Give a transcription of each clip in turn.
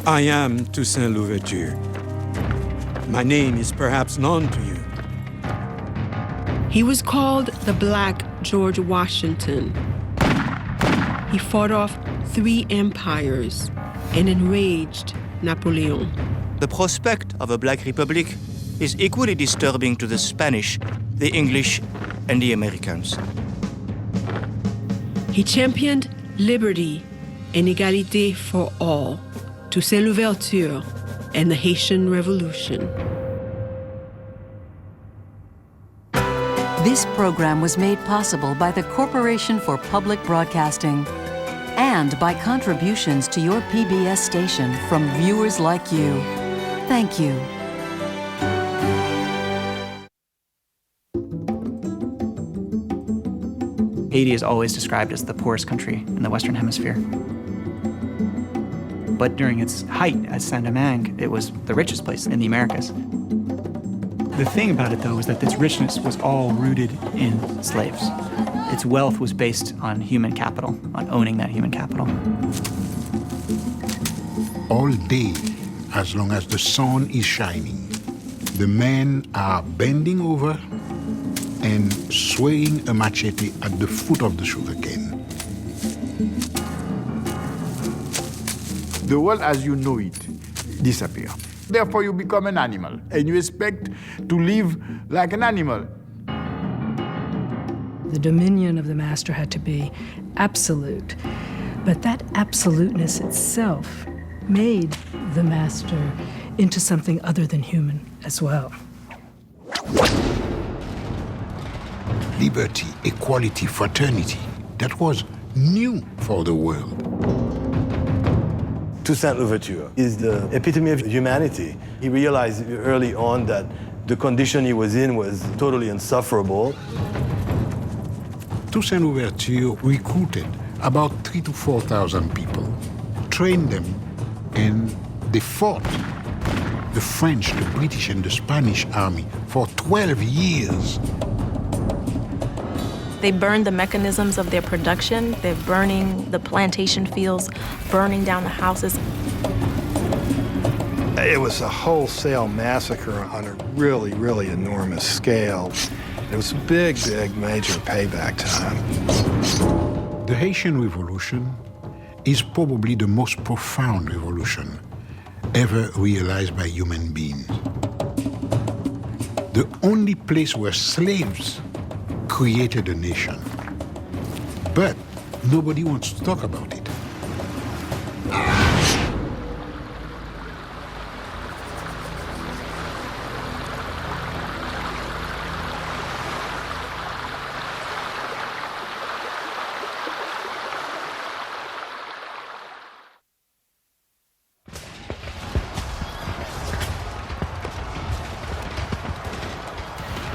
I am Toussaint Louverture. My name is perhaps known to you. He was called the Black George Washington. He fought off 3 empires and enraged Napoleon. The prospect of a black republic is equally disturbing to the Spanish, the English, and the Americans. He championed liberty and égalité for all, Toussaint Louverture and the Haitian Revolution. This program was made possible by the Corporation for Public Broadcasting and by contributions to your PBS station from viewers like you. Thank you. Haiti is always described as the poorest country in the Western Hemisphere. But during its height as Saint-Domingue, it was the richest place in the Americas. The thing about it, though, is that its richness was all rooted in slaves. Its wealth was based on human capital, on owning that human capital. All day, as long as the sun is shining, the men are bending over and swaying a machete at the foot of the sugarcane. The world as you know it disappears. Therefore, you become an animal, and you expect to live like an animal. The dominion of the master had to be absolute, but that absoluteness itself made the master into something other than human as well. Liberty, equality, fraternity, that was new for the world. Toussaint Louverture is the epitome of humanity. He realized early on that the condition he was in was totally insufferable. Toussaint Louverture recruited about 3,000 to 4,000 people, trained them, and they fought the French, the British, and the Spanish army for 12 years. They burned the mechanisms of their production. They're burning the plantation fields, burning down the houses. It was a wholesale massacre on a really, really enormous scale. It was a big, big, major payback time. The Haitian Revolution is probably the most profound revolution ever realized by human beings. The only place where slaves created a nation. But nobody wants to talk about it.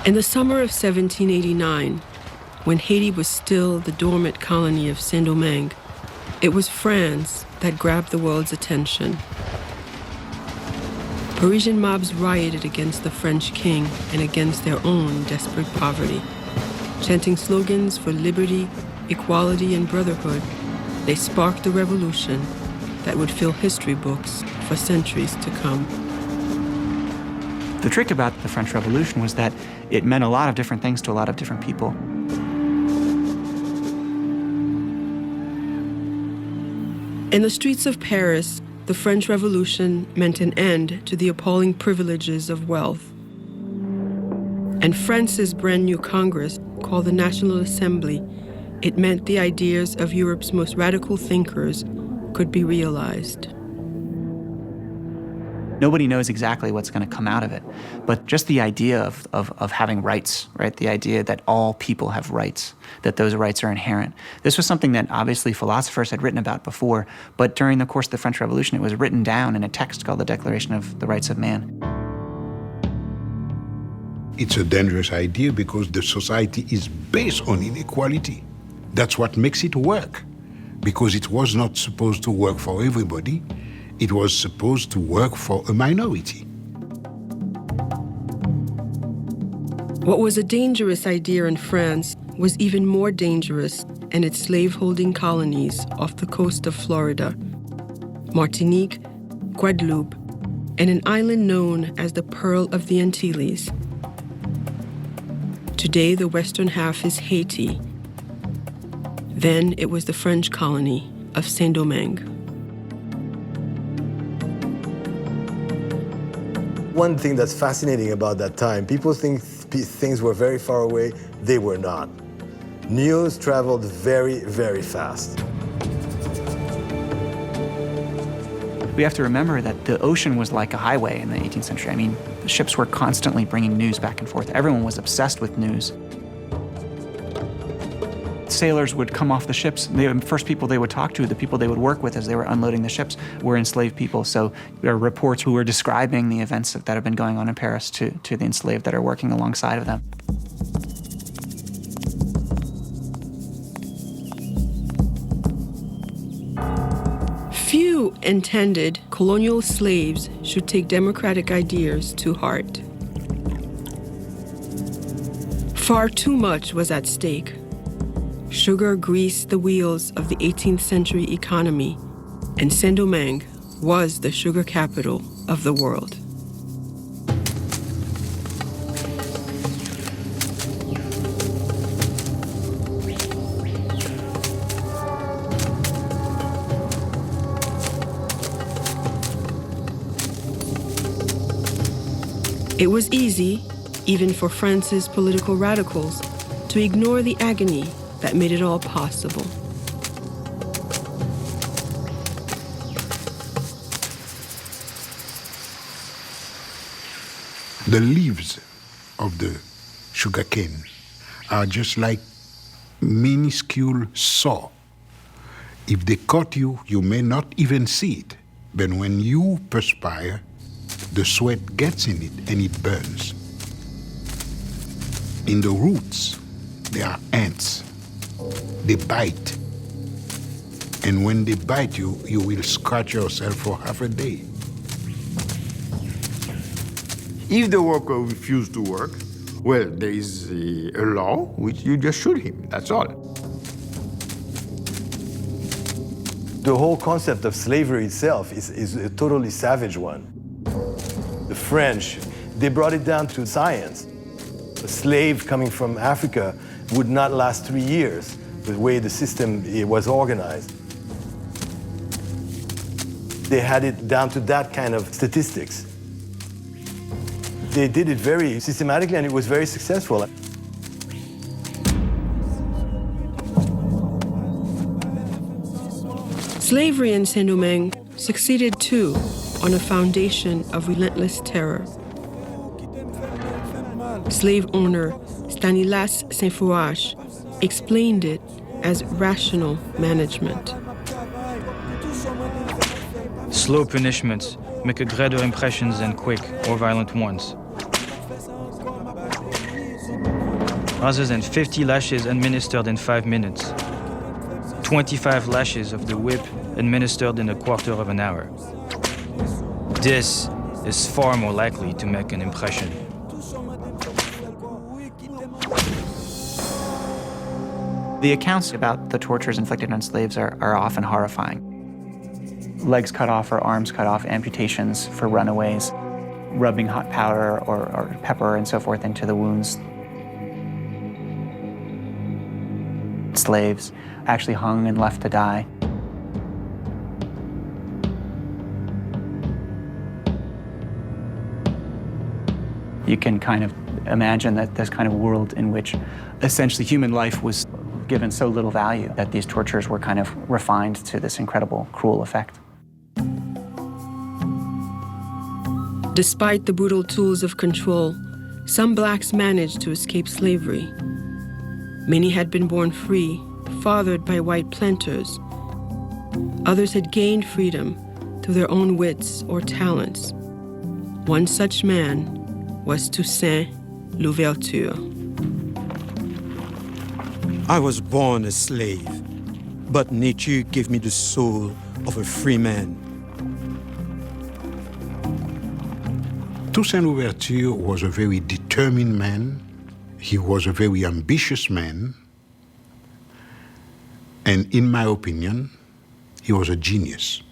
In the summer of 1789, when Haiti was still the dormant colony of Saint-Domingue, it was France that grabbed the world's attention. Parisian mobs rioted against the French king and against their own desperate poverty. Chanting slogans for liberty, equality, and brotherhood, they sparked a revolution that would fill history books for centuries to come. The trick about the French Revolution was that it meant a lot of different things to a lot of different people. In the streets of Paris, the French Revolution meant an end to the appalling privileges of wealth. And France's brand new Congress, called the National Assembly, it meant the ideas of Europe's most radical thinkers could be realized. Nobody knows exactly what's going to come out of it, but just the idea of having rights, right? The idea that all people have rights, that those rights are inherent. This was something that obviously philosophers had written about before, but during the course of the French Revolution, it was written down in a text called the Declaration of the Rights of Man. It's a dangerous idea because the society is based on inequality. That's what makes it work, because it was not supposed to work for everybody. It was supposed to work for a minority. What was a dangerous idea in France was even more dangerous in its slaveholding colonies off the coast of Florida, Martinique, Guadeloupe, and an island known as the Pearl of the Antilles. Today, the western half is Haiti. Then it was the French colony of Saint-Domingue. One thing that's fascinating about that time, people think things were very far away. They were not. News traveled very, very fast. We have to remember that the ocean was like a highway in the 18th century. I mean, the ships were constantly bringing news back and forth. Everyone was obsessed with news. Sailors would come off the ships. The first people they would talk to, the people they would work with as they were unloading the ships, were enslaved people. So there are reports who were describing the events that have been going on in Paris to the enslaved that are working alongside of them. Few intended colonial slaves should take democratic ideas to heart. Far too much was at stake. Sugar greased the wheels of the 18th century economy, and Saint-Domingue was the sugar capital of the world. It was easy, even for France's political radicals, to ignore the agony that made it all possible. The leaves of the sugarcane are just like minuscule saw. If they cut you, you may not even see it. But when you perspire, the sweat gets in it and it burns. In the roots, there are ants. They bite. And when they bite you, you will scratch yourself for half a day. If the worker refused to work, well, there is a law which you just shoot him, that's all. The whole concept of slavery itself is a totally savage one. The French, they brought it down to science. A slave coming from Africa would not last 3 years, the way the system was organized. They had it down to that kind of statistics. They did it very systematically, and it was very successful. Slavery in Saint-Domingue succeeded too on a foundation of relentless terror. Slave owner Stanislas Saint-Fouache explained it as rational management. Slow punishments make a greater impression than quick or violent ones. Rather than 50 lashes administered in 5 minutes, 25 lashes of the whip administered in a quarter of an hour. This is far more likely to make an impression. The accounts about the tortures inflicted on slaves are often horrifying. Legs cut off or arms cut off, amputations for runaways, rubbing hot powder or pepper and so forth into the wounds. Slaves actually hung and left to die. You can kind of imagine that this kind of world in which essentially human life was given so little value that these tortures were kind of refined to this incredible, cruel effect. Despite the brutal tools of control, some blacks managed to escape slavery. Many had been born free, fathered by white planters. Others had gained freedom through their own wits or talents. One such man was Toussaint Louverture. I was born a slave, but nature gave me the soul of a free man. Toussaint Louverture was a very determined man. He was a very ambitious man. And in my opinion, he was a genius.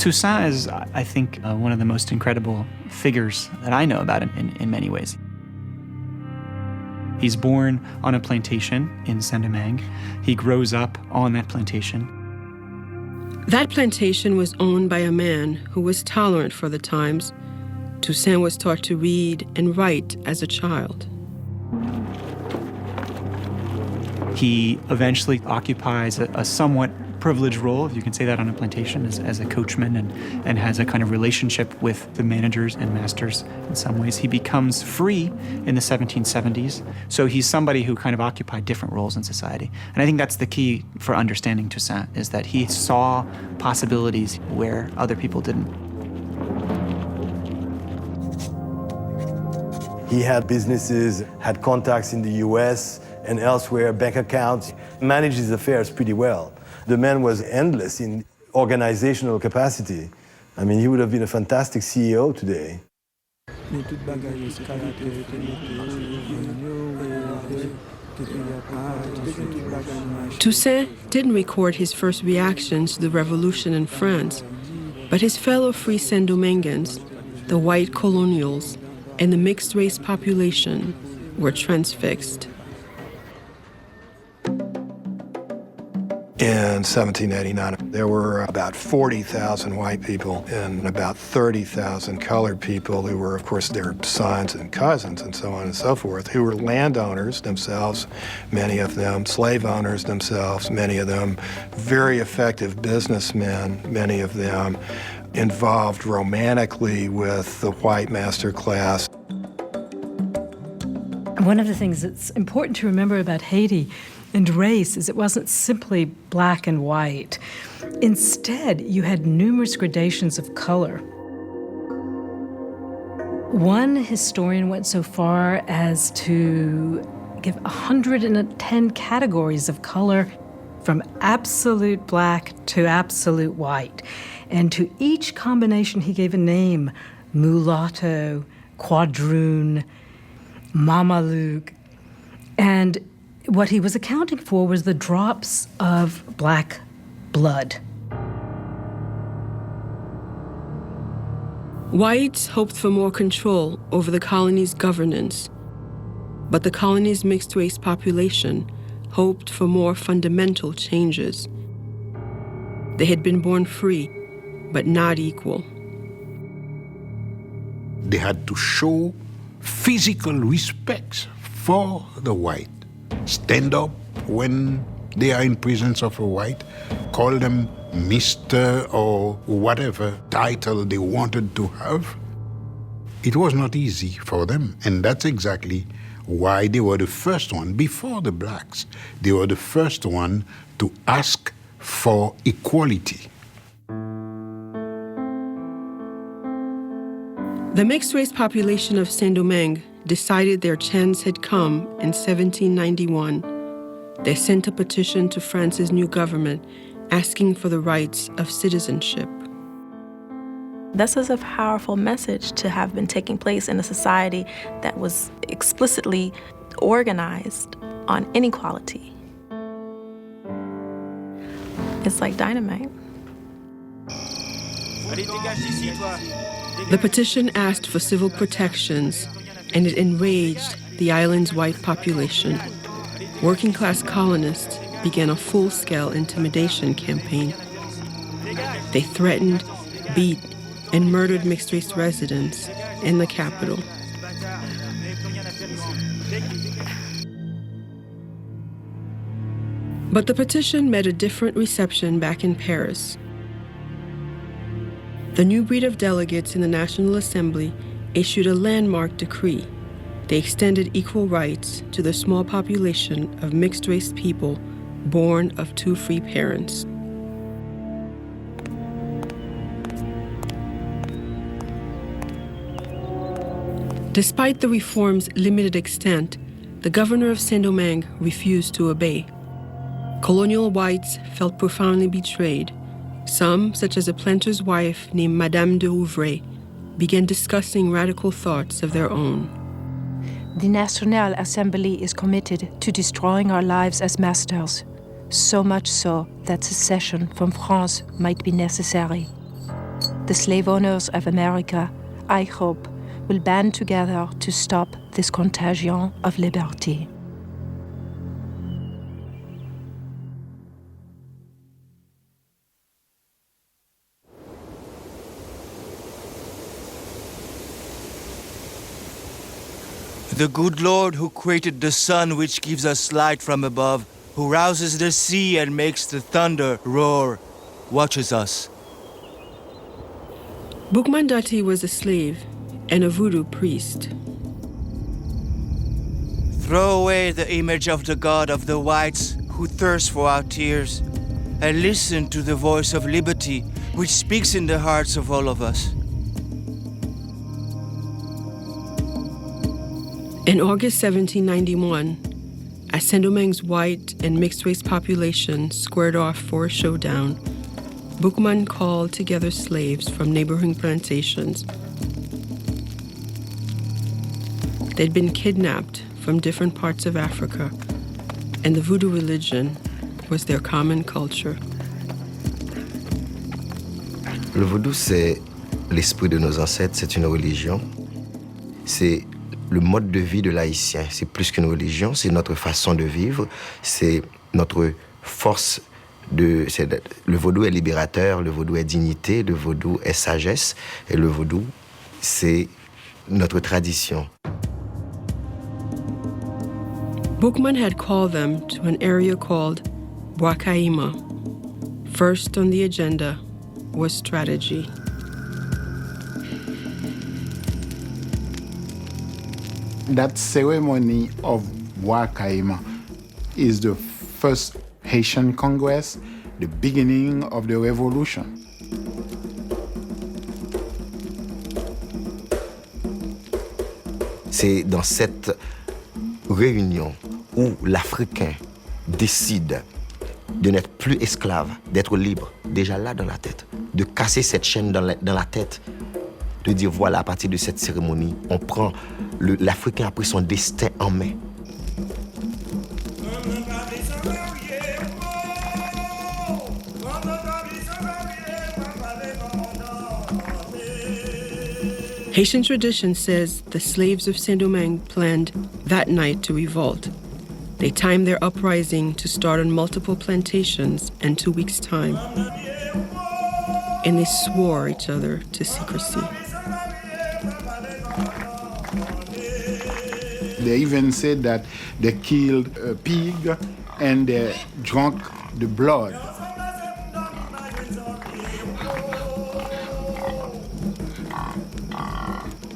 Toussaint is, I think, one of the most incredible figures that I know about in many ways. He's born on a plantation in Saint-Domingue. He grows up on that plantation. That plantation was owned by a man who was tolerant for the times. Toussaint was taught to read and write as a child. He eventually occupies a somewhat privileged role, if you can say that, on a plantation as a coachman and has a kind of relationship with the managers and masters in some ways. He becomes free in the 1770s. So he's somebody who kind of occupied different roles in society. And I think that's the key for understanding Toussaint, is that he saw possibilities where other people didn't. He had businesses, had contacts in the US and elsewhere, bank accounts, managed his affairs pretty well. The man was endless in organizational capacity. I mean, he would have been a fantastic CEO today. Toussaint didn't record his first reactions to the revolution in France, but his fellow free Saint-Domingueans, the white colonials, and the mixed-race population were transfixed. In 1789, there were about 40,000 white people and about 30,000 colored people who were, of course, their sons and cousins and so on and so forth, who were landowners themselves, many of them slave owners themselves, many of them very effective businessmen, many of them involved romantically with the white master class. One of the things that's important to remember about Haiti and race is it wasn't simply black and white. Instead, you had numerous gradations of color. One historian went so far as to give 110 categories of color, from absolute black to absolute white. And to each combination, he gave a name: mulatto, quadroon, Mamaluke. And what he was accounting for was the drops of black blood. Whites hoped for more control over the colony's governance, but the colony's mixed-race population hoped for more fundamental changes. They had been born free, but not equal. They had to show physical respect for the white. Stand up when they are in presence of a white, call them Mr. or whatever title they wanted to have. It was not easy for them, and that's exactly why they were the first one, before the blacks, they were the first one to ask for equality. The mixed-race population of Saint-Domingue decided their chance had come in 1791. They sent a petition to France's new government asking for the rights of citizenship. This is a powerful message to have been taking place in a society that was explicitly organized on inequality. It's like dynamite. The petition asked for civil protections, and it enraged the island's white population. Working-class colonists began a full-scale intimidation campaign. They threatened, beat, and murdered mixed-race residents in the capital. But the petition met a different reception back in Paris. The new breed of delegates in the National Assembly issued a landmark decree. They extended equal rights to the small population of mixed-race people born of two free parents. Despite the reform's limited extent, the governor of Saint-Domingue refused to obey. Colonial whites felt profoundly betrayed. Some, such as a planter's wife named Madame de Rouvray, began discussing radical thoughts of their own. The National Assembly is committed to destroying our lives as masters, so much so that secession from France might be necessary. the slave owners of America, I hope, will band together to stop this contagion of liberty. The good Lord who created the sun which gives us light from above, who rouses the sea and makes the thunder roar, watches us. Boukman Dati was a slave and a voodoo priest. Throw away the image of the God of the whites who thirst for our tears, and listen to the voice of liberty which speaks in the hearts of all of us. In August 1791, as Saint-Domingue's white and mixed-race population squared off for a showdown, Boukman called together slaves from neighboring plantations. They'd been kidnapped from different parts of Africa, and the voodoo religion was their common culture. Le vaudou, c'est l'esprit de nos ancêtres, c'est une religion. C'est le mode de vie de l'Haïtien. C'est plus qu'une religion, c'est notre façon de vivre, c'est notre force de... Le vaudou est libérateur, le vaudou est dignité, le vaudou est sagesse, et le vaudou, c'est notre tradition. Boukman had called them to an area called Bwakaima. First on the agenda was strategy. That ceremony of Bwakaima is the first Haitian Congress, the beginning of the revolution. C'est dans cette réunion où l'Africain décide de n'être plus esclave, d'être libre, déjà là dans la tête, de casser cette chaîne dans la tête, de dire voilà, à partir de cette cérémonie, on prend l'Africain a pris son destin en main. Haitian tradition says the slaves of Saint-Domingue planned that night to revolt. They timed their uprising to start on multiple plantations in 2 weeks' time. And they swore each other to secrecy. They even said that they killed a pig and they drank the blood.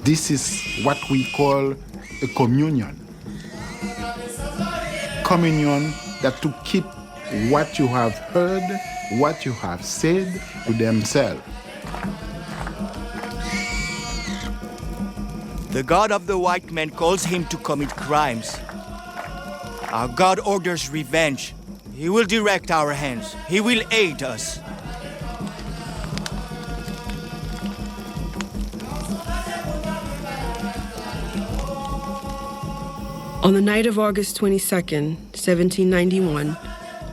This is what we call a communion. Communion that to keep what you have heard, what you have said to themselves. The God of the white man calls him to commit crimes. Our God orders revenge. He will direct our hands. He will aid us. On the night of August 22nd, 1791,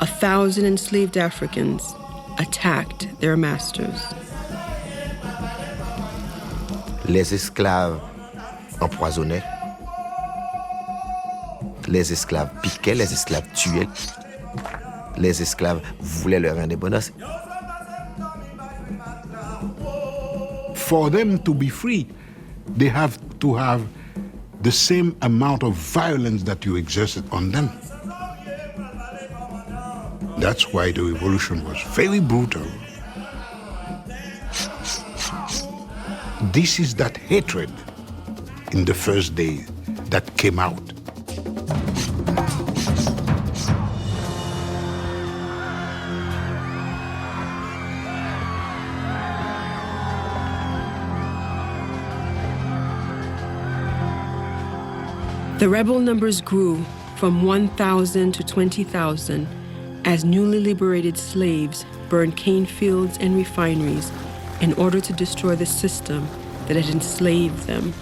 1,000 enslaved Africans attacked their masters. Les esclaves empoisonnaient, les esclaves piquaient, les esclaves tuaient, les esclaves voulaient leur indépendance. For them to be free, they have to have the same amount of violence that you exerted on them. That's why the revolution was very brutal. This is that hatred in the first day that came out. The rebel numbers grew from 1,000 to 20,000 as newly liberated slaves burned cane fields and refineries in order to destroy the system that had enslaved them.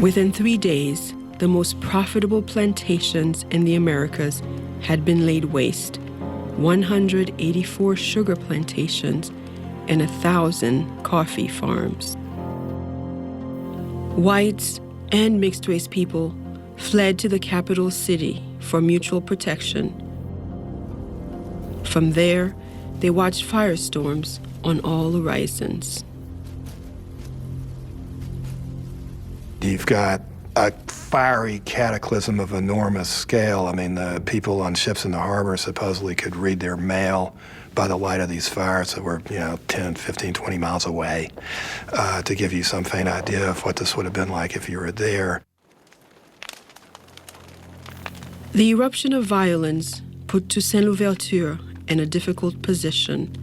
Within 3 days, the most profitable plantations in the Americas had been laid waste, 184 sugar plantations, and 1,000 coffee farms. Whites and mixed-race people fled to the capital city for mutual protection. From there, they watched firestorms on all horizons. You've got a fiery cataclysm of enormous scale. I mean, the people on ships in the harbor supposedly could read their mail by the light of these fires that were, 10, 15, 20 miles away, to give you some faint idea of what this would have been like if you were there. The eruption of violence put Toussaint Louverture in a difficult position.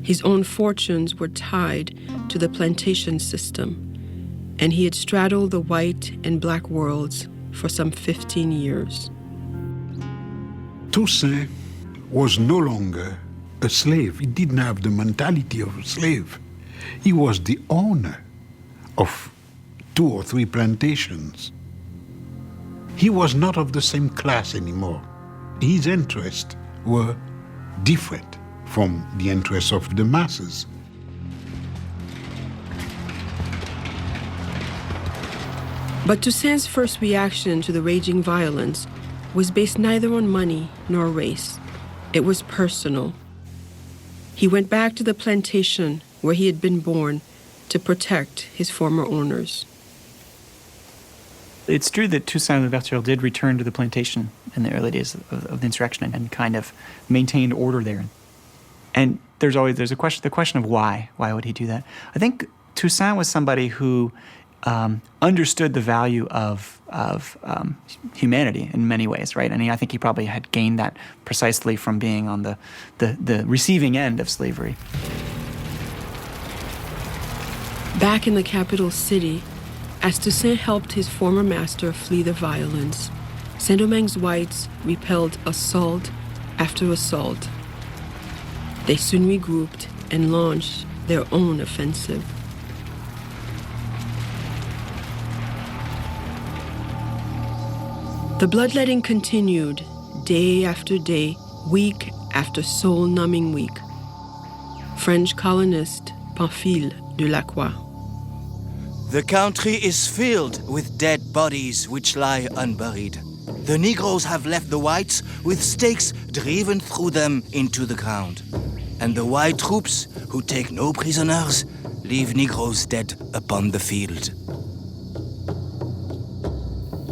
His own fortunes were tied to the plantation system, and he had straddled the white and black worlds for some 15 years. Toussaint was no longer a slave. He didn't have the mentality of a slave. He was the owner of 2 or 3 plantations. He was not of the same class anymore. His interests were different from the interests of the masses. But Toussaint's first reaction to the raging violence was based neither on money nor race. It was personal. He went back to the plantation where he had been born to protect his former owners. It's true that Toussaint Louverture did return to the plantation in the early days of the insurrection and kind of maintained order there. And there's the question of why. Why would he do that? I think Toussaint was somebody who understood the value of humanity in many ways, right? And I think he probably had gained that precisely from being on the receiving end of slavery. Back in the capital city, as Toussaint helped his former master flee the violence, Saint-Domingue's whites repelled assault after assault. They soon regrouped and launched their own offensive. The bloodletting continued day after day, week after soul-numbing week. French colonist Pamphile de Lacroix. The country is filled with dead bodies which lie unburied. The Negroes have left the whites with stakes driven through them into the ground. And the white troops, who take no prisoners, leave Negroes dead upon the field.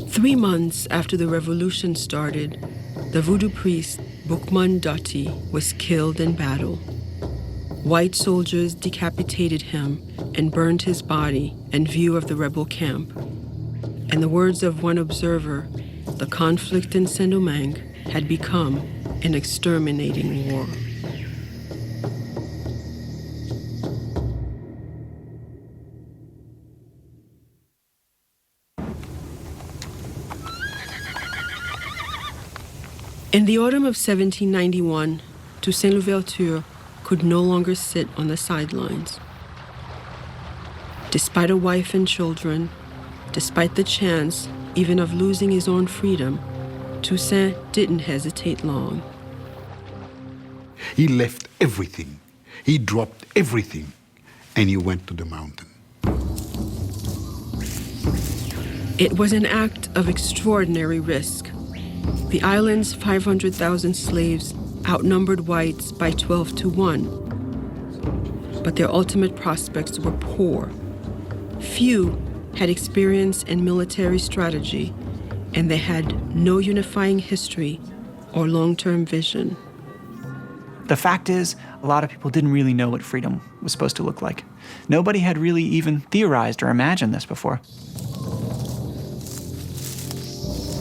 3 months after the revolution started, the voodoo priest Boukman Doti was killed in battle. White soldiers decapitated him and burned his body in view of the rebel camp. In the words of one observer, the conflict in Saint-Domingue had become an exterminating war. In the autumn of 1791, Toussaint Louverture could no longer sit on the sidelines. Despite a wife and children, despite the chance even of losing his own freedom, Toussaint didn't hesitate long. He left everything. He dropped everything, and he went to the mountain. It was an act of extraordinary risk. The island's 500,000 slaves outnumbered whites by 12 to 1. But their ultimate prospects were poor. Few had experience in military strategy, and they had no unifying history or long-term vision. The fact is, a lot of people didn't really know what freedom was supposed to look like. Nobody had really even theorized or imagined this before.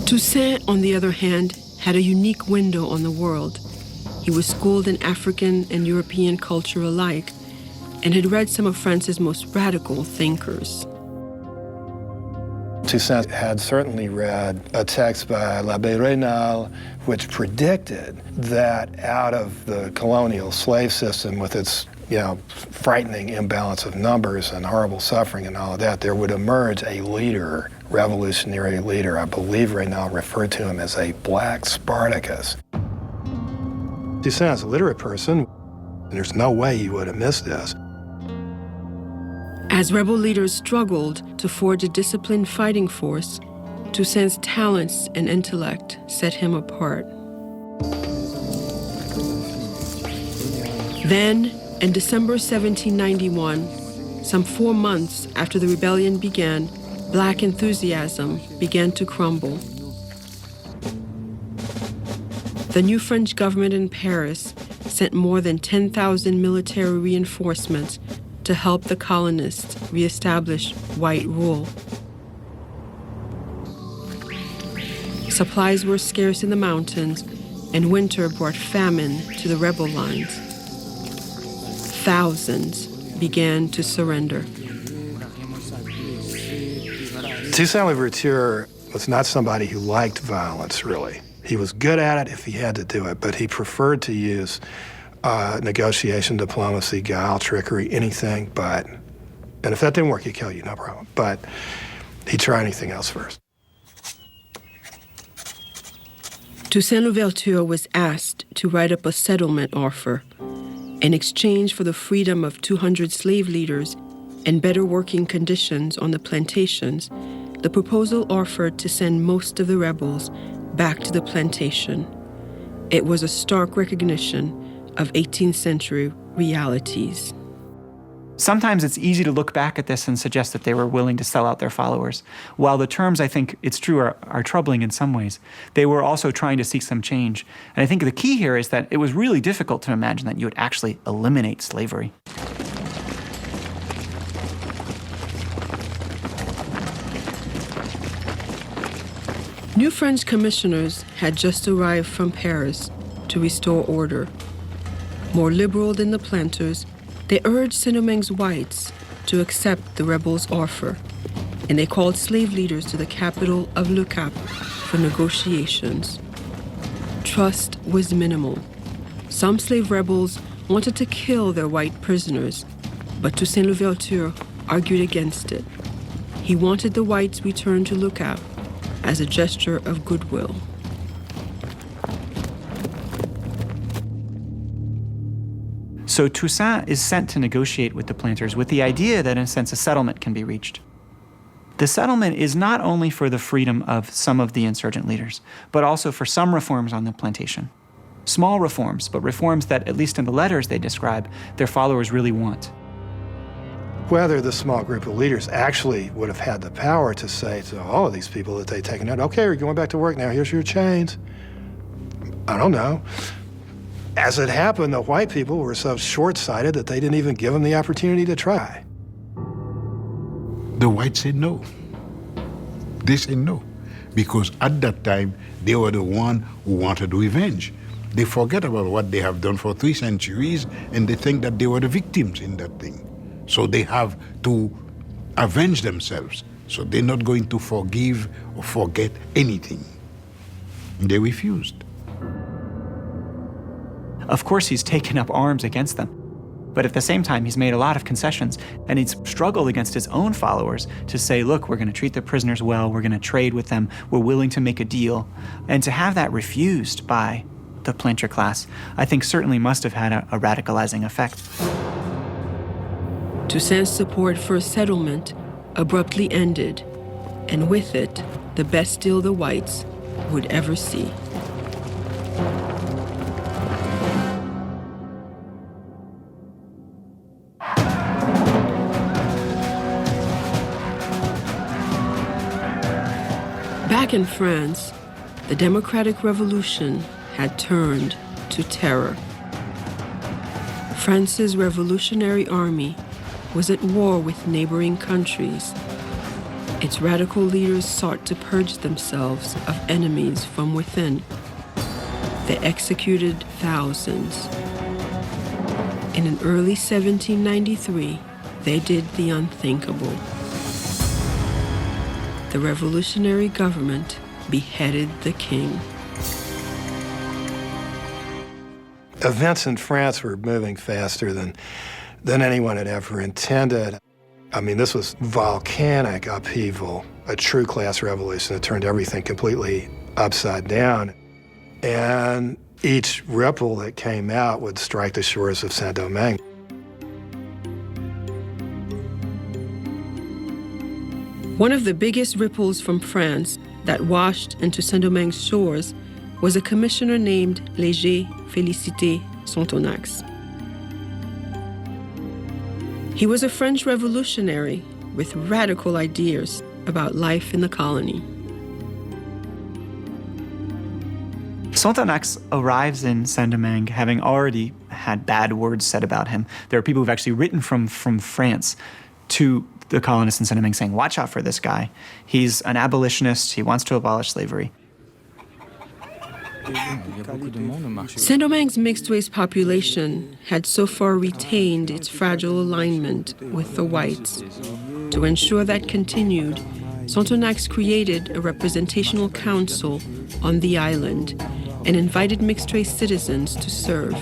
Toussaint, on the other hand, had a unique window on the world. He was schooled in African and European culture alike and had read some of France's most radical thinkers. Toussaint had certainly read a text by l'Abbé Raynal, which predicted that out of the colonial slave system with its frightening imbalance of numbers and horrible suffering and all of that, there would emerge a leader, revolutionary leader. I believe Raynal referred to him as a black Spartacus. Toussaint's a literate person, and there's no way he would have missed this. As rebel leaders struggled to forge a disciplined fighting force, Toussaint's talents and intellect set him apart. Then, in December 1791, some 4 months after the rebellion began, Black enthusiasm began to crumble. The new French government in Paris sent more than 10,000 military reinforcements to help the colonists reestablish white rule. Supplies were scarce in the mountains, and winter brought famine to the rebel lines. Thousands began to surrender. Toussaint Louverture was not somebody who liked violence, really. He was good at it if he had to do it, but he preferred to use negotiation, diplomacy, guile, trickery, anything but. And if that didn't work, he'd kill you, no problem. But he'd try anything else first. Toussaint Louverture was asked to write up a settlement offer in exchange for the freedom of 200 slave leaders and better working conditions on the plantations. The proposal offered to send most of the rebels back to the plantation. It was a stark recognition of 18th century realities. Sometimes it's easy to look back at this and suggest that they were willing to sell out their followers. While the terms, I think it's true, are troubling in some ways, they were also trying to seek some change. And I think the key here is that it was really difficult to imagine that you would actually eliminate slavery. New French commissioners had just arrived from Paris to restore order. More liberal than the planters, they urged Saint-Domingue's whites to accept the rebels' offer, and they called slave leaders to the capital of Le Cap for negotiations. Trust was minimal. Some slave rebels wanted to kill their white prisoners, but Toussaint Louverture argued against it. He wanted the whites returned to Le Cap as a gesture of goodwill. So Toussaint is sent to negotiate with the planters with the idea that, in a sense, a settlement can be reached. The settlement is not only for the freedom of some of the insurgent leaders, but also for some reforms on the plantation. Small reforms, but reforms that, at least in the letters they describe, their followers really want. Whether the small group of leaders actually would have had the power to say to all of these people that they'd taken out, okay, you're going back to work now, here's your chains. I don't know. As it happened, the white people were so short-sighted that they didn't even give them the opportunity to try. The whites said no. They said no. Because at that time, they were the one who wanted revenge. They forget about what they have done for 3 centuries, and they think that they were the victims in that thing. So they have to avenge themselves. So they're not going to forgive or forget anything. They refused. Of course, he's taken up arms against them. But at the same time, he's made a lot of concessions, and he's struggled against his own followers to say, look, we're going to treat the prisoners well, we're going to trade with them, we're willing to make a deal. And to have that refused by the planter class, I think certainly must have had a radicalizing effect. Toussaint's support for a settlement abruptly ended, and with it, the best deal the whites would ever see. Back in France, the Democratic Revolution had turned to terror. France's Revolutionary Army was at war with neighboring countries. Its radical leaders sought to purge themselves of enemies from within. They executed thousands. In early 1793, they did the unthinkable. The revolutionary government beheaded the king. Events in France were moving faster than anyone had ever intended. I mean, this was volcanic upheaval, a true class revolution that turned everything completely upside down. And Each ripple that came out would strike the shores of Saint-Domingue. One of the biggest ripples from France that washed into Saint-Domingue's shores was a commissioner named Léger Félicité Sonthonax. He was a French revolutionary with radical ideas about life in the colony. Sonthonax arrives in Saint-Domingue having already had bad words said about him. There are people who've actually written from France to the colonists in Saint-Domingue saying, watch out for this guy. He's an abolitionist. He wants to abolish slavery. Saint-Domingue's mixed-race population had so far retained its fragile alignment with the whites. To ensure that continued, Sonthonax created a representational council on the island and invited mixed-race citizens to serve.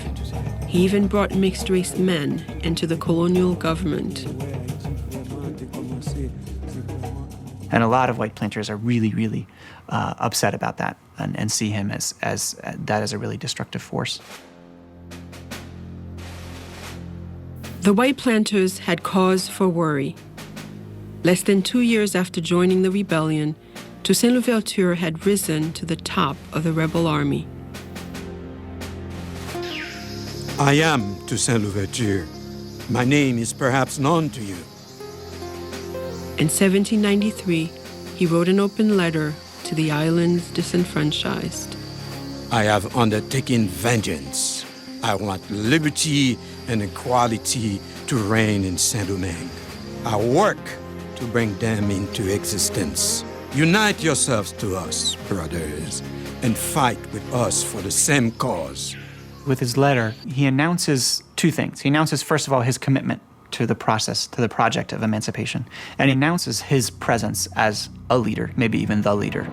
He even brought mixed-race men into the colonial government. And a lot of white planters are really, really upset about that and see him as a really destructive force. The white planters had cause for worry. Less than 2 years after joining the rebellion, Toussaint Louverture had risen to the top of the rebel army. I am Toussaint Louverture. My name is perhaps known to you. In 1793, he wrote an open letter to the island's disenfranchised. I have undertaken vengeance. I want liberty and equality to reign in Saint-Domingue. I work to bring them into existence. Unite yourselves to us, brothers, and fight with us for the same cause. With his letter, he announces two things. He announces, first of all, his commitment to the process, to the project of emancipation, and he announces his presence as a leader, maybe even the leader.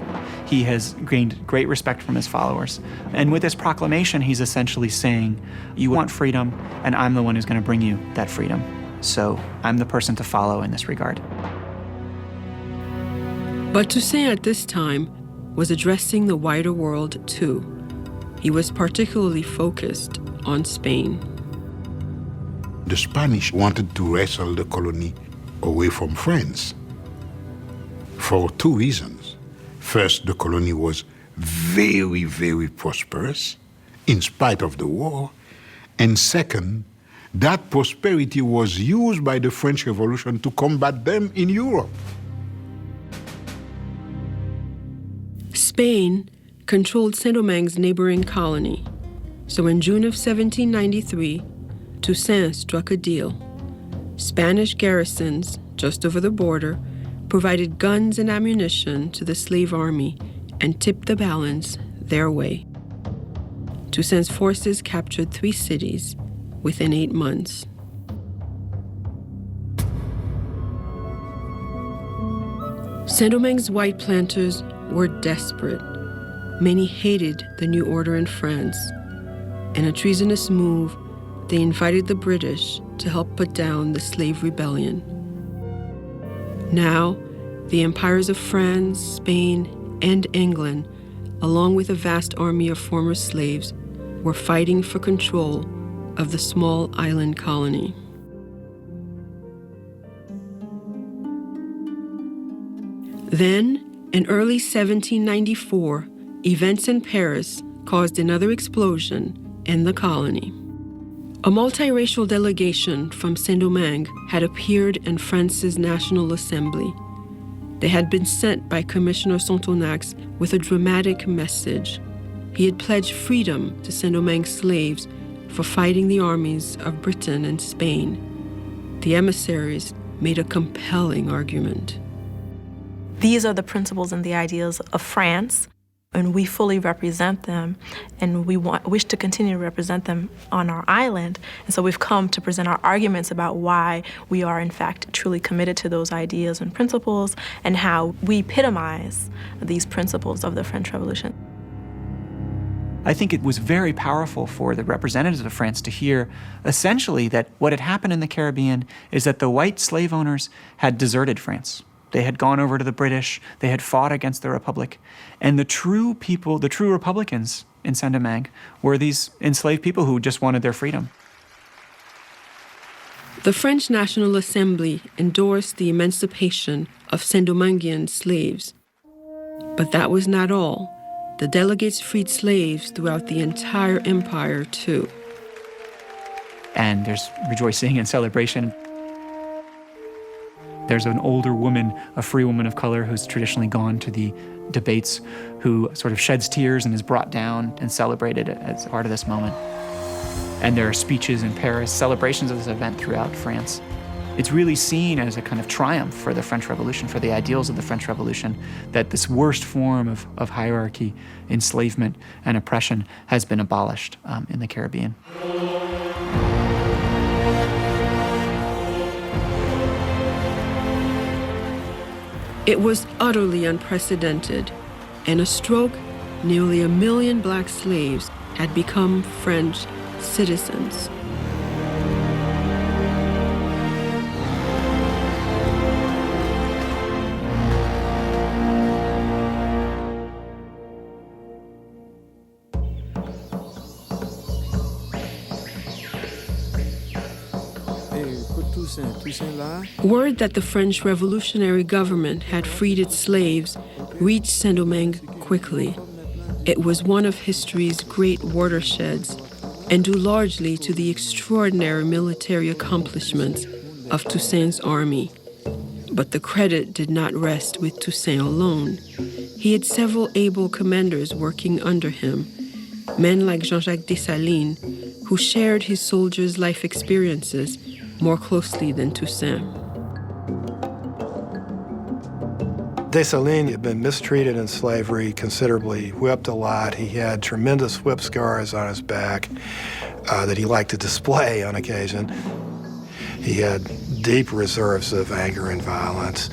He has gained great respect from his followers. And with this proclamation, he's essentially saying, you want freedom, and I'm the one who's going to bring you that freedom. So I'm the person to follow in this regard. But Toussaint at this time was addressing the wider world too. He was particularly focused on Spain. The Spanish wanted to wrestle the colony away from France for two reasons. First, the colony was very, very prosperous in spite of the war. And second, that prosperity was used by the French Revolution to combat them in Europe. Spain controlled Saint-Domingue's neighboring colony. So in June of 1793, Toussaint struck a deal. Spanish garrisons just over the border provided guns and ammunition to the slave army and tipped the balance their way. Toussaint's forces captured 3 cities within 8 months. Saint-Domingue's white planters were desperate. Many hated the new order in France. In a treasonous move, they invited the British to help put down the slave rebellion. Now, the empires of France, Spain, and England, along with a vast army of former slaves, were fighting for control of the small island colony. Then, in early 1794, events in Paris caused another explosion in the colony. A multiracial delegation from Saint-Domingue had appeared in France's National Assembly. They had been sent by Commissioner Sonthonax with a dramatic message. He had pledged freedom to Saint-Domingue slaves for fighting the armies of Britain and Spain. The emissaries made a compelling argument. These are the principles and the ideals of France, and we fully represent them, and we wish to continue to represent them on our island. And so we've come to present our arguments about why we are, in fact, truly committed to those ideas and principles, and how we epitomize these principles of the French Revolution. I think it was very powerful for the representatives of France to hear essentially that what had happened in the Caribbean is that the white slave owners had deserted France. They had gone over to the British. They had fought against the Republic. And the true people, the true Republicans in Saint-Domingue were these enslaved people who just wanted their freedom. The French National Assembly endorsed the emancipation of Saint-Dominguean slaves. But that was not all. The delegates freed slaves throughout the entire empire, too. And there's rejoicing and celebration. There's an older woman, a free woman of color, who's traditionally gone to the debates, who sort of sheds tears and is brought down and celebrated as part of this moment. And there are speeches in Paris, celebrations of this event throughout France. It's really seen as a kind of triumph for the French Revolution, for the ideals of the French Revolution, that this worst form of hierarchy, enslavement, and oppression has been abolished in the Caribbean. It was utterly unprecedented. In a stroke, nearly 1 million black slaves had become French citizens. Word that the French revolutionary government had freed its slaves reached Saint-Domingue quickly. It was one of history's great watersheds, and due largely to the extraordinary military accomplishments of Toussaint's army. But the credit did not rest with Toussaint alone. He had several able commanders working under him, men like Jean-Jacques Dessalines, who shared his soldiers' life experiences more closely than Toussaint. Dessalines had been mistreated in slavery considerably, whipped a lot. He had tremendous whip scars on his back that he liked to display on occasion. He had deep reserves of anger and violence,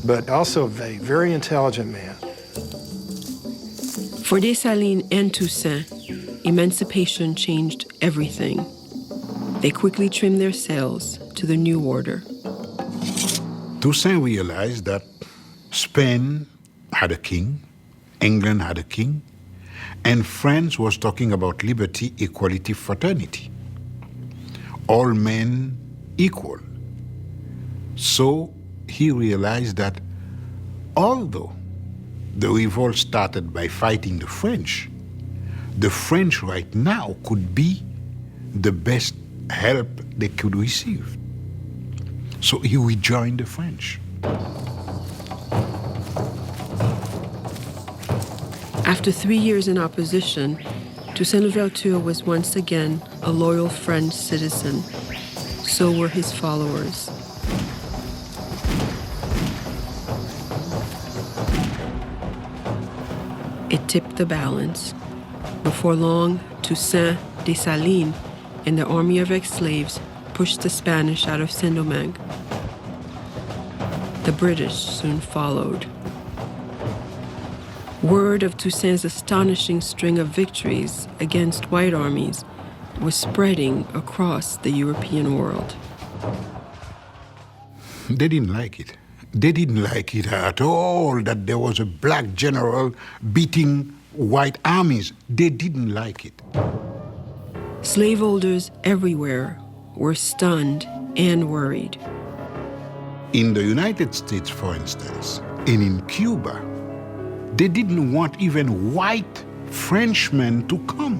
but also a very intelligent man. For Dessalines and Toussaint, emancipation changed everything. They quickly trimmed their sails to the new order. Toussaint realized that Spain had a king, England had a king, and France was talking about liberty, equality, fraternity. All men equal. So he realized that although the revolt started by fighting the French right now could be the best help they could receive. So he rejoined the French. After 3 years in opposition, Toussaint Louverture was once again a loyal French citizen. So were his followers. It tipped the balance. Before long, Toussaint, Dessalines, and the army of ex-slaves pushed the Spanish out of Saint-Domingue. The British soon followed. Word of Toussaint's astonishing string of victories against white armies was spreading across the European world. They didn't like it. They didn't like it at all that there was a black general beating white armies. They didn't like it. Slaveholders everywhere were stunned and worried. In the United States, for instance, and in Cuba, they didn't want even white Frenchmen to come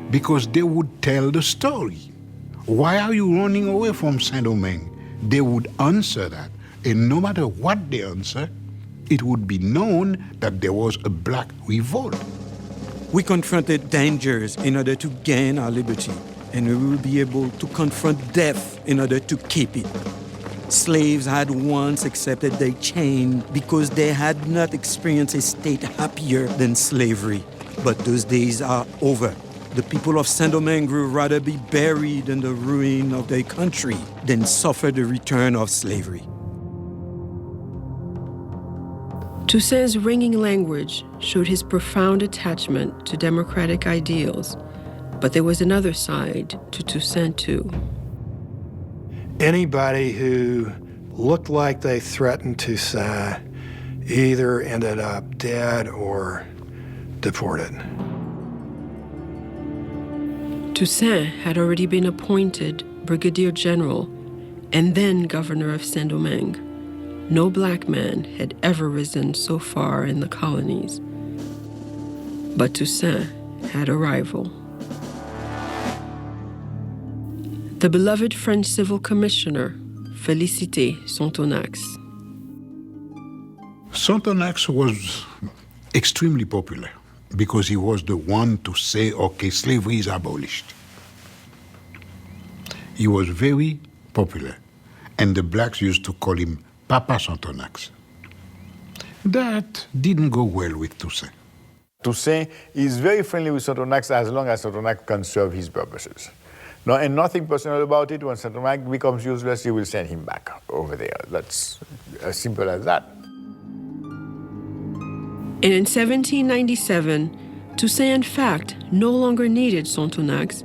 because they would tell the story. Why are you running away from Saint-Domingue? They would answer that, and no matter what they answer, it would be known that there was a black revolt. We confronted dangers in order to gain our liberty, and we will be able to confront death in order to keep it. Slaves had once accepted their chain because they had not experienced a state happier than slavery. But those days are over. The people of Saint-Domingue would rather be buried in the ruin of their country than suffer the return of slavery. Toussaint's ringing language showed his profound attachment to democratic ideals, but there was another side to Toussaint too. Anybody who looked like they threatened Toussaint either ended up dead or deported. Toussaint had already been appointed Brigadier General and then Governor of Saint-Domingue. No black man had ever risen so far in the colonies. But Toussaint had a rival. The beloved French civil commissioner, Félicité Sonthonax. Sonthonax was extremely popular because he was the one to say, okay, slavery is abolished. He was very popular, and the blacks used to call him Papa Sonthonax. That didn't go well with Toussaint. Toussaint is very friendly with Sonthonax as long as Sonthonax can serve his purposes. No, and nothing personal about it. When Sonthonax becomes useless, he will send him back over there. That's as simple as that. And in 1797, Toussaint, in fact, no longer needed Sonthonax.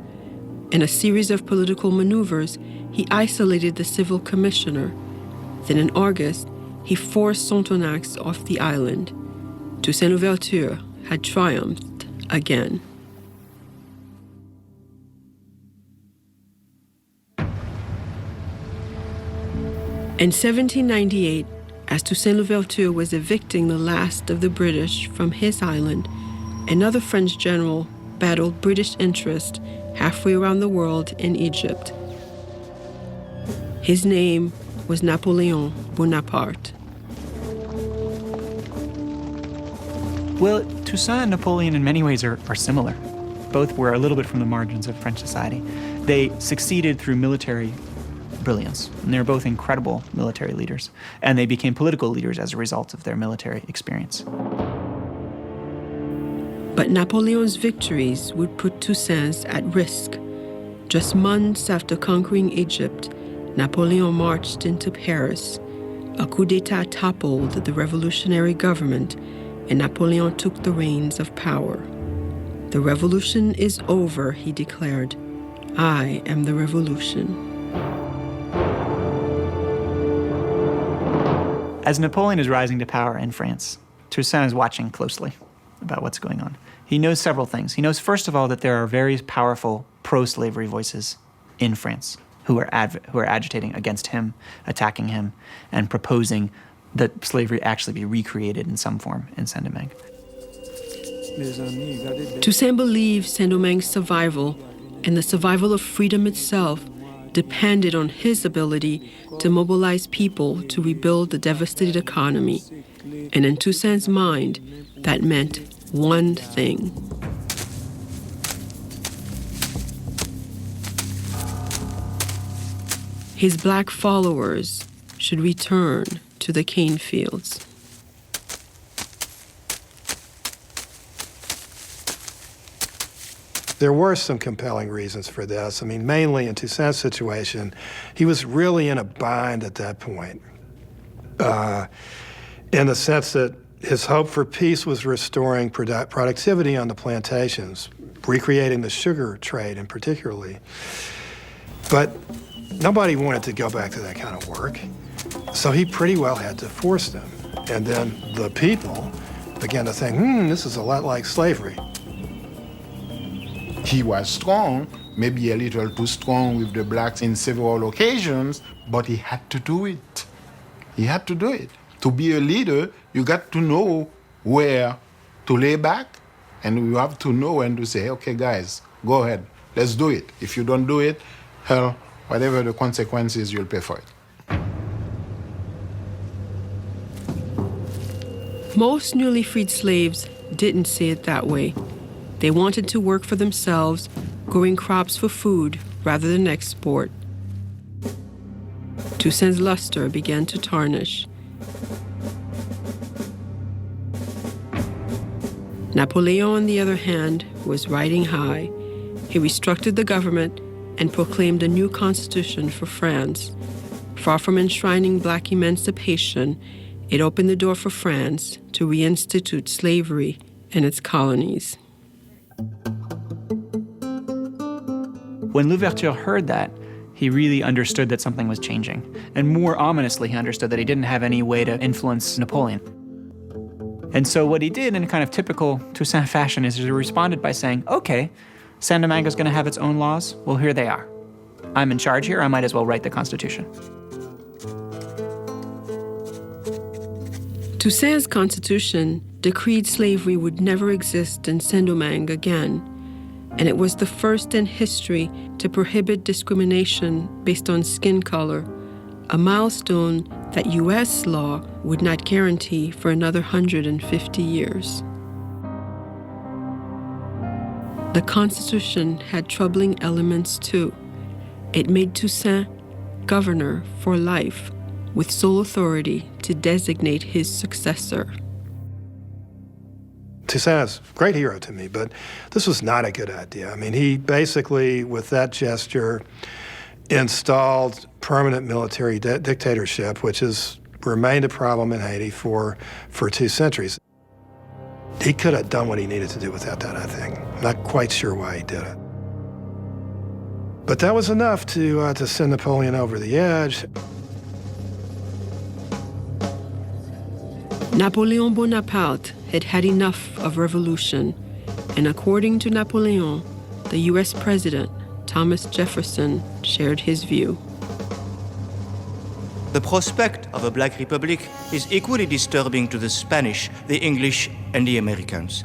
In a series of political maneuvers, he isolated the civil commissioner. Then in August, he forced Sonthonax off the island. Toussaint Louverture had triumphed again. In 1798, as Toussaint Louverture was evicting the last of the British from his island, another French general battled British interest halfway around the world in Egypt. His name was Napoleon Bonaparte. Well, Toussaint and Napoleon in many ways are similar. Both were a little bit from the margins of French society. They succeeded through military brilliance, and they're both incredible military leaders, and they became political leaders as a result of their military experience. But Napoleon's victories would put Toussaint's at risk. Just months after conquering Egypt, Napoleon marched into Paris. A coup d'etat toppled the revolutionary government, and Napoleon took the reins of power. "The revolution is over," he declared. "I am the revolution." As Napoleon is rising to power in France, Toussaint is watching closely about what's going on. He knows several things. He knows, first of all, that there are very powerful pro-slavery voices in France who are agitating against him, attacking him, and proposing that slavery actually be recreated in some form in Saint-Domingue. Toussaint believed Saint-Domingue's survival and the survival of freedom itself depended on his ability to mobilize people to rebuild the devastated economy. And in Toussaint's mind, that meant one thing. His black followers should return to the cane fields. There were some compelling reasons for this. I mean, mainly in Toussaint's situation, he was really in a bind at that point, in the sense that his hope for peace was restoring productivity on the plantations, recreating the sugar trade in particularly. But nobody wanted to go back to that kind of work, so he pretty well had to force them. And then the people began to think, this is a lot like slavery. He was strong, maybe a little too strong with the blacks in several occasions, but he had to do it. He had to do it. To be a leader, you got to know where to lay back, and you have to know when to say, okay, guys, go ahead, let's do it. If you don't do it, hell, whatever the consequences, you'll pay for it. Most newly freed slaves didn't see it that way. They wanted to work for themselves, growing crops for food rather than export. Toussaint's luster began to tarnish. Napoleon, on the other hand, was riding high. He restructured the government and proclaimed a new constitution for France. Far from enshrining black emancipation, it opened the door for France to reinstitute slavery in its colonies. When Louverture heard that, He really understood that something was changing. And more ominously, he understood that he didn't have any way to influence Napoleon. And so what he did in kind of typical Toussaint fashion is he responded by saying, okay, Saint-Domingue is going to have its own laws. Well, here they are. I'm in charge here. I might as well write the Constitution. Toussaint's constitution decreed slavery would never exist in Saint-Domingue again, and it was the first in history to prohibit discrimination based on skin color, a milestone that U.S. law would not guarantee for another 150 years. The Constitution had troubling elements too. It made Toussaint governor for life, with sole authority to designate his successor. Toussaint's a great hero to me, but this was not a good idea. I mean, he basically, with that gesture, installed permanent military dictatorship, which has remained a problem in Haiti for 2 centuries. He could have done what he needed to do without that, I think. I'm not quite sure why he did it. But that was enough to send Napoleon over the edge. Napoleon Bonaparte had had enough of revolution, and according to Napoleon, the U.S. President, Thomas Jefferson, shared his view. The prospect of a black republic is equally disturbing to the Spanish, the English, and the Americans.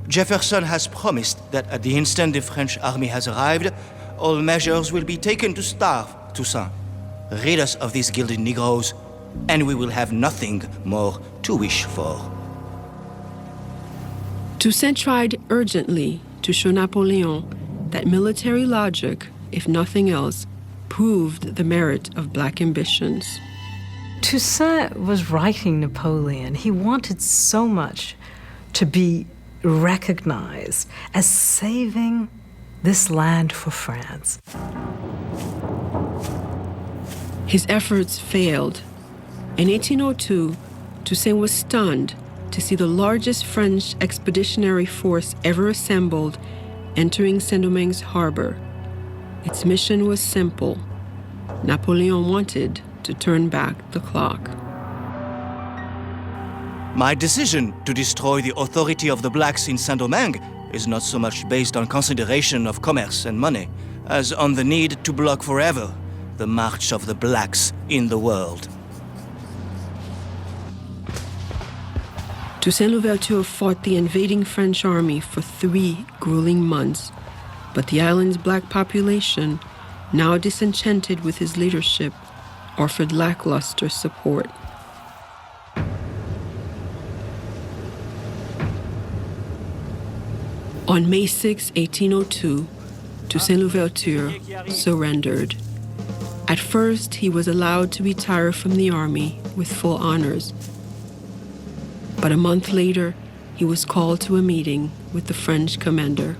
Jefferson has promised that at the instant the French army has arrived, all measures will be taken to starve Toussaint. Rid us of these gilded Negroes, and we will have nothing more to wish for. Toussaint tried urgently to show Napoleon that military logic, if nothing else, proved the merit of black ambitions. Toussaint was writing Napoleon. He wanted so much to be recognized as saving this land for France. His efforts failed. In 1802, Toussaint was stunned to see the largest French expeditionary force ever assembled entering Saint-Domingue's harbor. Its mission was simple. Napoleon wanted to turn back the clock. My decision to destroy the authority of the blacks in Saint-Domingue is not so much based on consideration of commerce and money as on the need to block forever the march of the blacks in the world. Toussaint Louverture fought the invading French army for 3 grueling months, but the island's black population, now disenchanted with his leadership, offered lackluster support. On May 6, 1802, Toussaint Louverture surrendered. At first, he was allowed to retire from the army with full honors. But a month later, he was called to a meeting with the French commander.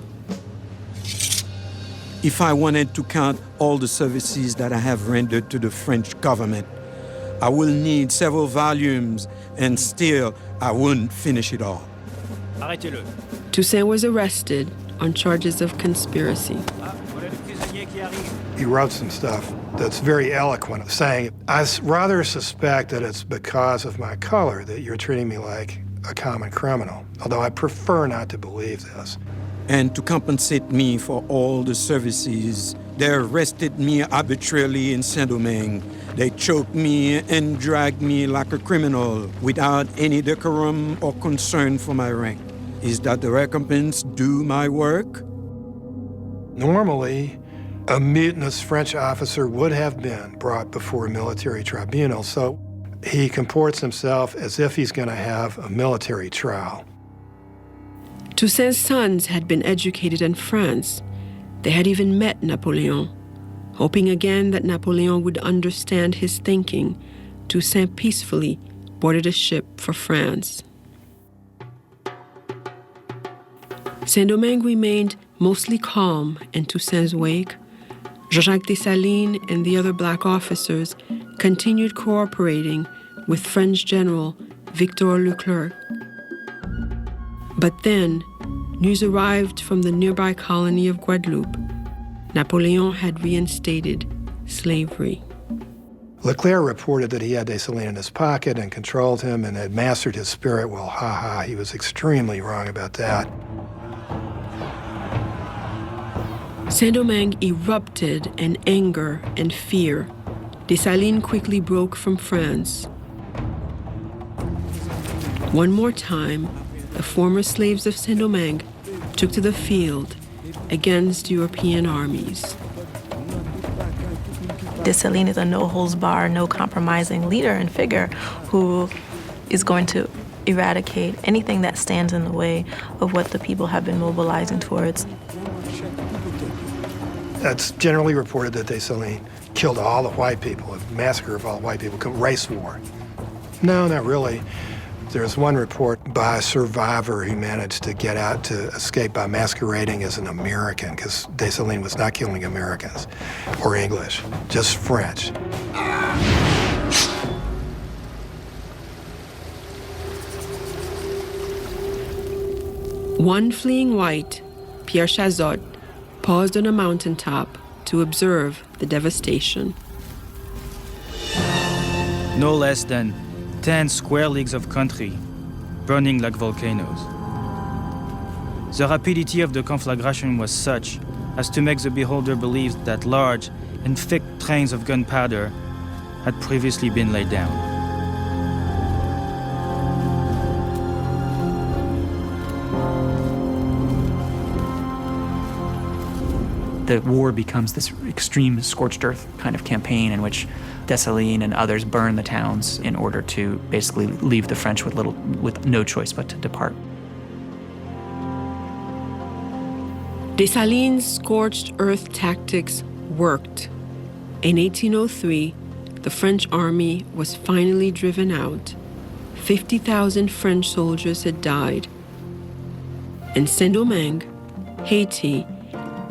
If I wanted to count all the services that I have rendered to the French government, I will need several volumes, and still I wouldn't finish it all. Arrêtez-le. Toussaint was arrested on charges of conspiracy. He wrote some stuff that's very eloquent, saying, I rather suspect that it's because of my color that you're treating me like a common criminal, although I prefer not to believe this. And to compensate me for all the services, they arrested me arbitrarily in Saint-Domingue. They choked me and dragged me like a criminal without any decorum or concern for my rank. Is that the recompense due my work? Normally, a mutinous French officer would have been brought before a military tribunal, so he comports himself as if he's going to have a military trial. Toussaint's sons had been educated in France. They had even met Napoleon. Hoping again that Napoleon would understand his thinking, Toussaint peacefully boarded a ship for France. Saint-Domingue remained mostly calm in Toussaint's wake. Jean-Jacques Dessalines and the other black officers continued cooperating with French General Victor Leclerc. But then, news arrived from the nearby colony of Guadeloupe. Napoleon had reinstated slavery. Leclerc reported that he had Dessalines in his pocket and controlled him and had mastered his spirit. Well, he was extremely wrong about that. Saint-Domingue erupted in anger and fear. Dessalines quickly broke from France. One more time, the former slaves of Saint-Domingue took to the field against European armies. Dessalines is a no-holds-barred, no-compromising leader and figure who is going to eradicate anything that stands in the way of what the people have been mobilizing towards. That's generally reported that Dessalines killed all the white people, a massacre of all white people, race war. No, not really. There's one report by a survivor who managed to get out to escape by masquerading as an American, because Dessalines was not killing Americans or English, just French. One fleeing white, Pierre Chazot, paused on a mountaintop to observe the devastation. No less than 10 square leagues of country burning like volcanoes. The rapidity of the conflagration was such as to make the beholder believe that large and thick trains of gunpowder had previously been laid down. The war becomes this extreme scorched earth kind of campaign in which Dessalines and others burn the towns in order to basically leave the French with no choice but to depart. Dessalines' scorched earth tactics worked. In 1803, the French army was finally driven out. 50,000 French soldiers had died. And Saint-Domingue, Haiti,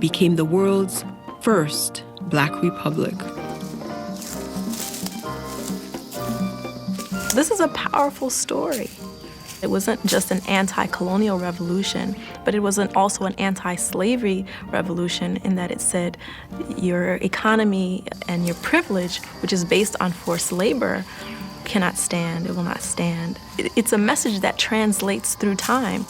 became the world's first Black Republic. This is a powerful story. It wasn't just an anti-colonial revolution, but it was also an anti-slavery revolution in that it said your economy and your privilege, which is based on forced labor, cannot stand, it will not stand. It's a message that translates through time.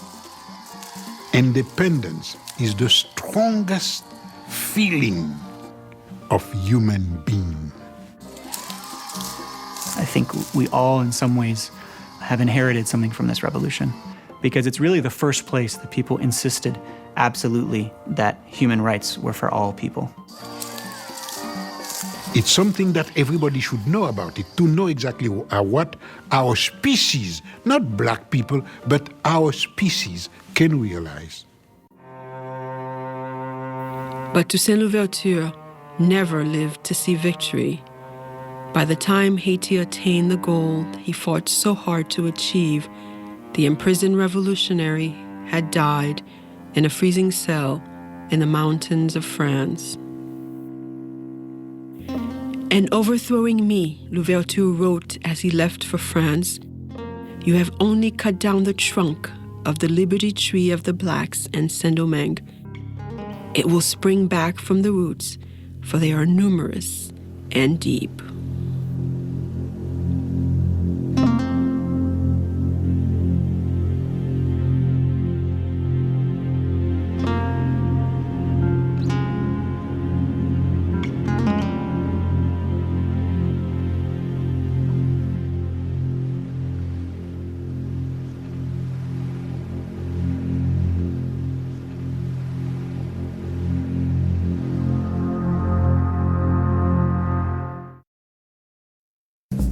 Independence is the strongest feeling of human being. I think we all, in some ways, have inherited something from this revolution, because it's really the first place that people insisted absolutely that human rights were for all people. It's something that everybody should know about it, to know exactly what our species, not black people, but our species can realize. But Toussaint Louverture never lived to see victory. By the time Haiti attained the goal he fought so hard to achieve, the imprisoned revolutionary had died in a freezing cell in the mountains of France. "And overthrowing me," Louverture wrote as he left for France, "you have only cut down the trunk of the liberty tree of the blacks and Saint-Domingue. It will spring back from the roots, for they are numerous and deep."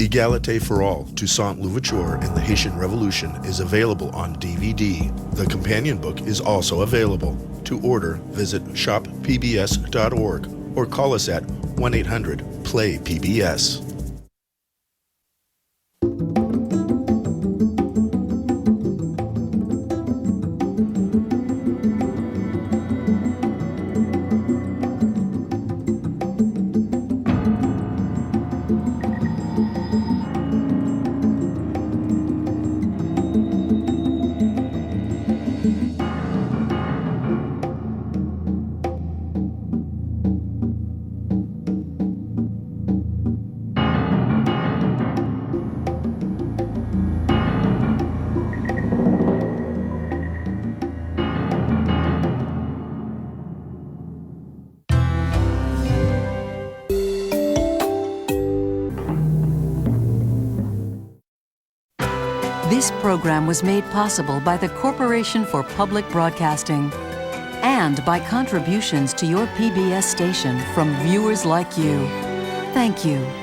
Égalité for All, Toussaint Louverture and the Haitian Revolution is available on DVD. The companion book is also available. To order, visit shoppbs.org or call us at 1-800-PLAY-PBS. This program was made possible by the Corporation for Public Broadcasting and by contributions to your PBS station from viewers like you. Thank you.